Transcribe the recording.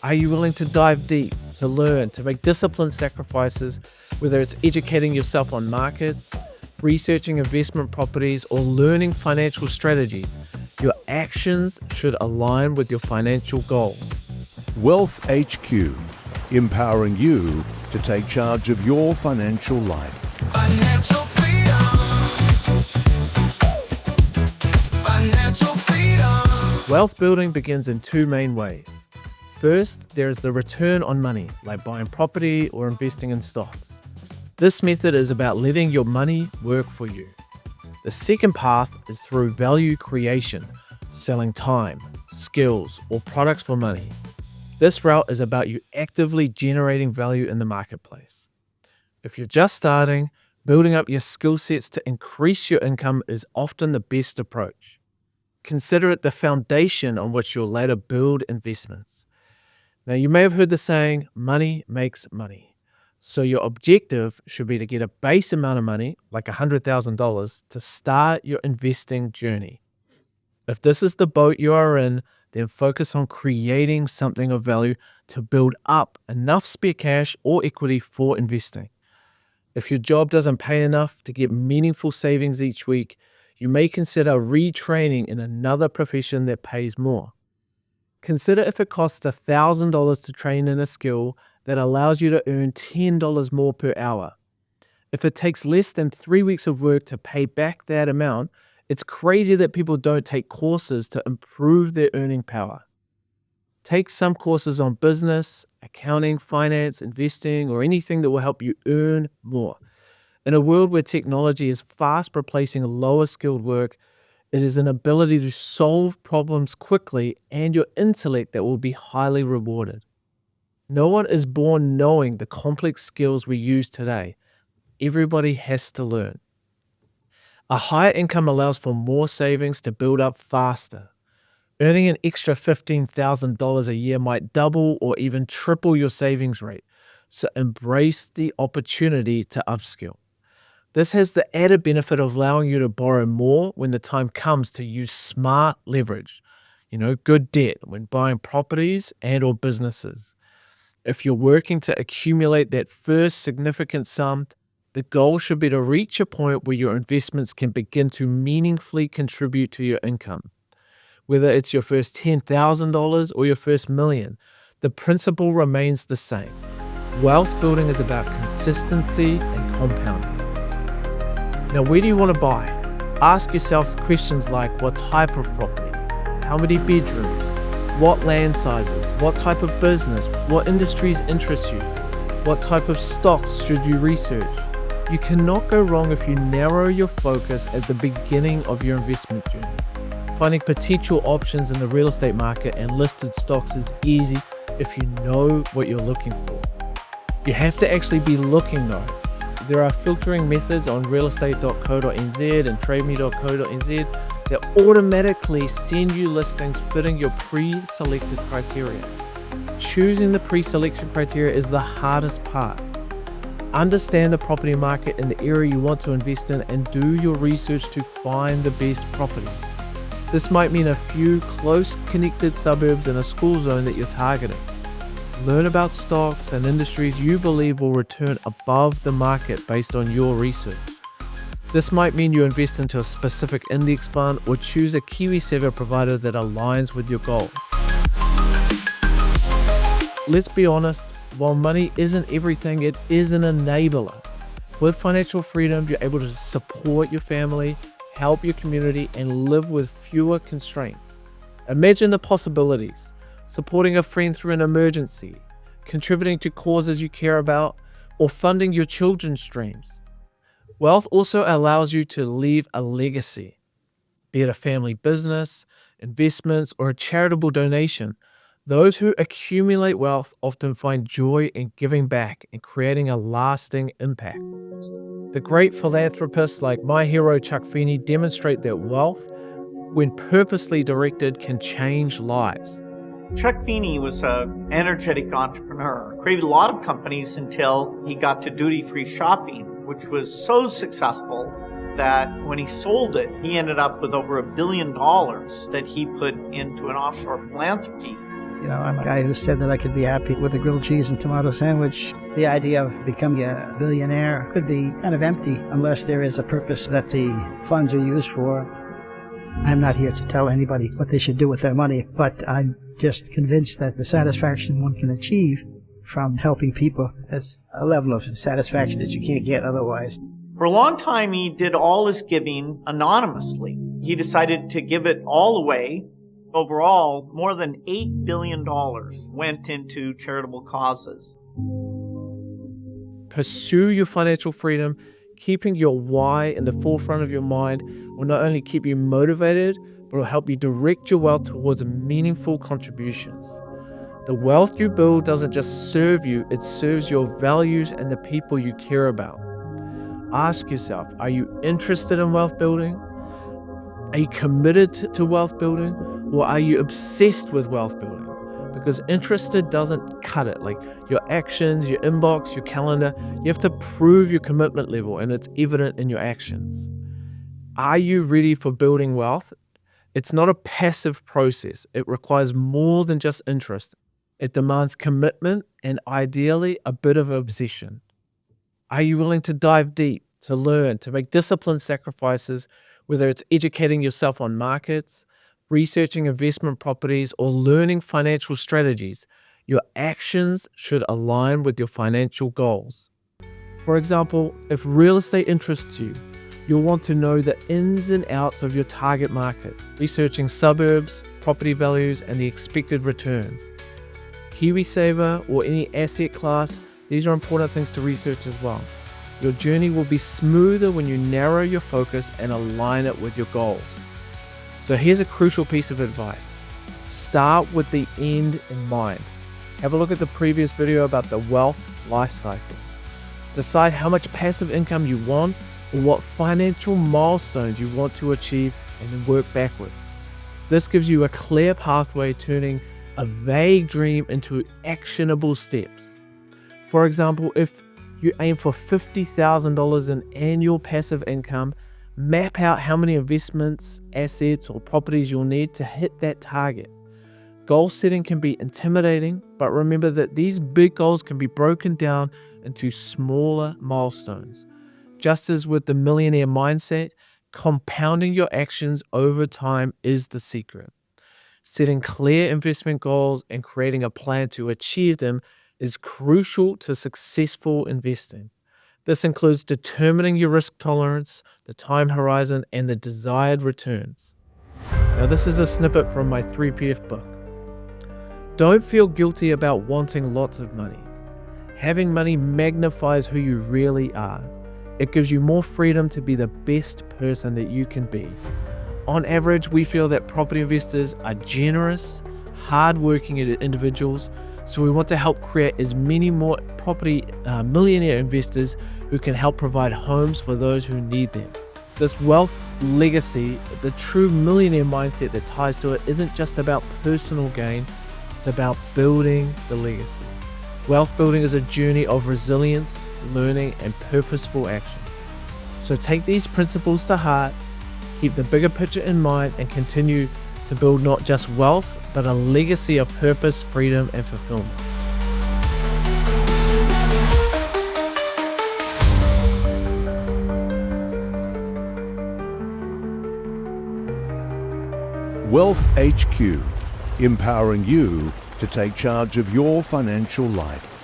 Are you willing to dive deep, to learn, to make disciplined sacrifices, whether it's educating yourself on markets, researching investment properties, or learning financial strategies? Your actions should align with your financial goals. Wealth HQ, empowering you to take charge of your financial life. Financial freedom. Financial freedom. Wealth building begins in two main ways. First, there is the return on money, like buying property or investing in stocks. This method is about letting your money work for you. The second path is through value creation, selling time, skills, or products for money. This route is about you actively generating value in the marketplace. If you're just starting, building up your skill sets to increase your income is often the best approach. Consider it the foundation on which you'll later build investments. Now, you may have heard the saying, money makes money. So your objective should be to get a base amount of money, like $100,000, to start your investing journey. If this is the boat you are in, then focus on creating something of value to build up enough spare cash or equity for investing. If your job doesn't pay enough to get meaningful savings each week, you may consider retraining in another profession that pays more. Consider if it costs $1,000 to train in a skill that allows you to earn $10 more per hour. If it takes less than 3 weeks of work to pay back that amount, it's crazy that people don't take courses to improve their earning power. Take some courses on business, accounting, finance, investing, or anything that will help you earn more. In a world where technology is fast replacing lower skilled work, it is an ability to solve problems quickly and your intellect that will be highly rewarded. No one is born knowing the complex skills we use today. Everybody has to learn. A higher income allows for more savings to build up faster. Earning an extra $15,000 a year might double or even triple your savings rate, so embrace the opportunity to upskill. This has the added benefit of allowing you to borrow more when the time comes to use smart leverage, good debt when buying properties and or businesses. If you're working to accumulate that first significant sum, the goal should be to reach a point where your investments can begin to meaningfully contribute to your income. Whether it's your first $10,000 or your first $1 million, the principle remains the same. Wealth building is about consistency and compounding. Now, where do you want to buy? Ask yourself questions like what type of property, how many bedrooms, what land sizes, what type of business, what industries interest you, what type of stocks should you research. You cannot go wrong if you narrow your focus at the beginning of your investment journey. Finding potential options in the real estate market and listed stocks is easy if you know what you're looking for. You have to actually be looking though. There are filtering methods on realestate.co.nz and trademe.co.nz that automatically send you listings fitting your pre-selected criteria. Choosing the pre-selection criteria is the hardest part. Understand the property market in the area you want to invest in and do your research to find the best properties. This might mean a few close connected suburbs and a school zone that you're targeting. Learn about stocks and industries you believe will return above the market based on your research. This might mean you invest into a specific index fund or choose a KiwiSaver provider that aligns with your goals. Let's be honest, while money isn't everything, it is an enabler. With financial freedom, you're able to support your family, help your community, and live with fewer constraints. Imagine the possibilities. Supporting a friend through an emergency, contributing to causes you care about, or funding your children's dreams. Wealth also allows you to leave a legacy, be it a family business, investments, or a charitable donation. Those who accumulate wealth often find joy in giving back and creating a lasting impact. The great philanthropists like my hero Chuck Feeney demonstrate that wealth, when purposely directed, can change lives. Chuck Feeney was an energetic entrepreneur, created a lot of companies until he got to duty-free shopping, which was so successful that when he sold it, he ended up with over $1 billion that he put into an offshore philanthropy. I'm a guy who said that I could be happy with a grilled cheese and tomato sandwich. The idea of becoming a billionaire could be kind of empty unless there is a purpose that the funds are used for. I'm not here to tell anybody what they should do with their money, but I'm just convinced that the satisfaction one can achieve from helping people is a level of satisfaction that you can't get otherwise. For a long time, he did all his giving anonymously. He decided to give it all away. Overall, more than $8 billion went into charitable causes. Pursue your financial freedom. Keeping your why in the forefront of your mind will not only keep you motivated, but will help you direct your wealth towards meaningful contributions. The wealth you build doesn't just serve you, it serves your values and the people you care about. Ask yourself, are you interested in wealth building? Are you committed to wealth building? Or are you obsessed with wealth building? Because interested doesn't cut it. Like your actions, your inbox, your calendar, you have to prove your commitment level, and it's evident in your actions. Are you ready for building wealth? It's not a passive process. It requires more than just interest. It demands commitment and ideally a bit of obsession. Are you willing to dive deep, to learn, to make disciplined sacrifices, whether it's educating yourself on markets, researching investment properties, or learning financial strategies? Your actions should align with your financial goals. For example, if real estate interests you, you'll want to know the ins and outs of your target markets, researching suburbs, property values, and the expected returns. KiwiSaver or any asset class, these are important things to research as well. Your journey will be smoother when you narrow your focus and align it with your goals. So here's a crucial piece of advice. Start with the end in mind. Have a look at the previous video about the wealth life cycle. Decide how much passive income you want or what financial milestones you want to achieve, and then work backward. This gives you a clear pathway, turning a vague dream into actionable steps. For example, if you aim for $50,000 in annual passive income, map out how many investments, assets, or properties you'll need to hit that target. Goal setting can be intimidating, but remember that these big goals can be broken down into smaller milestones. Just as with the millionaire mindset, compounding your actions over time is the secret. Setting clear investment goals and creating a plan to achieve them is crucial to successful investing. This includes determining your risk tolerance, the time horizon, and the desired returns. Now, this is a snippet from my 3PF book. Don't feel guilty about wanting lots of money. Having money magnifies who you really are. It gives you more freedom to be the best person that you can be. On average, we feel that property investors are generous, hard-working individuals, so we want to help create as many more property millionaire investors who can help provide homes for those who need them. This wealth legacy, the true millionaire mindset that ties to it, isn't just about personal gain, it's about building the legacy. Wealth building is a journey of resilience, learning, and purposeful action. So take these principles to heart, keep the bigger picture in mind, and continue to build not just wealth, but a legacy of purpose, freedom, and fulfillment. Wealth HQ, empowering you to take charge of your financial life.